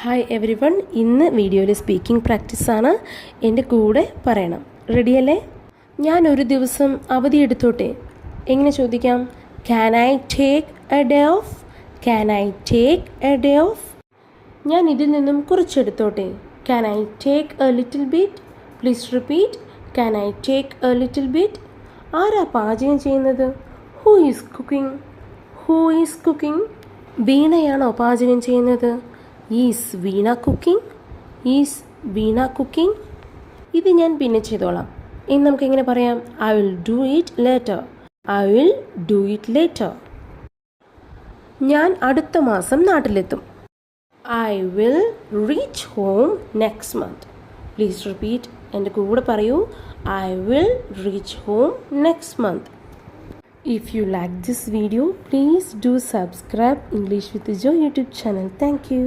Hi every one, ഇന്ന് വീഡിയോയിൽ speaking പ്രാക്ടീസാണ്. എൻ്റെ കൂടെ പറയണം. റെഡിയല്ലേ? ഞാൻ ഒരു ദിവസം അവധി എടുത്തോട്ടെ? എങ്ങനെ ചോദിക്കാം? Can I take a day off? Can I take a day off? ഞാൻ ഇതിൽ നിന്നും കുറച്ചെടുത്തോട്ടെ? Can I take a little bit? Please repeat. Can I take a little bit? ആരാ പാചകം ചെയ്യുന്നത്? Who is cooking? Who is cooking? വീണയാണോ പാചകം ചെയ്യുന്നത്? Is Veena cooking? Is Veena cooking? ഇത് ഞാൻ പിന്നെ ചെയ്തോളാം. ഇനി നമുക്ക് എങ്ങനെ പറയാം? I will do it later. I will do it later. ഞാൻ അടുത്ത മാസം നാട്ടിലെത്തും. I will reach home next month. Please repeat. എൻ്റെ കൂടെ പറയൂ. I will reach home next month. If you like this video, please do subscribe English with Joy YouTube channel. Thank you.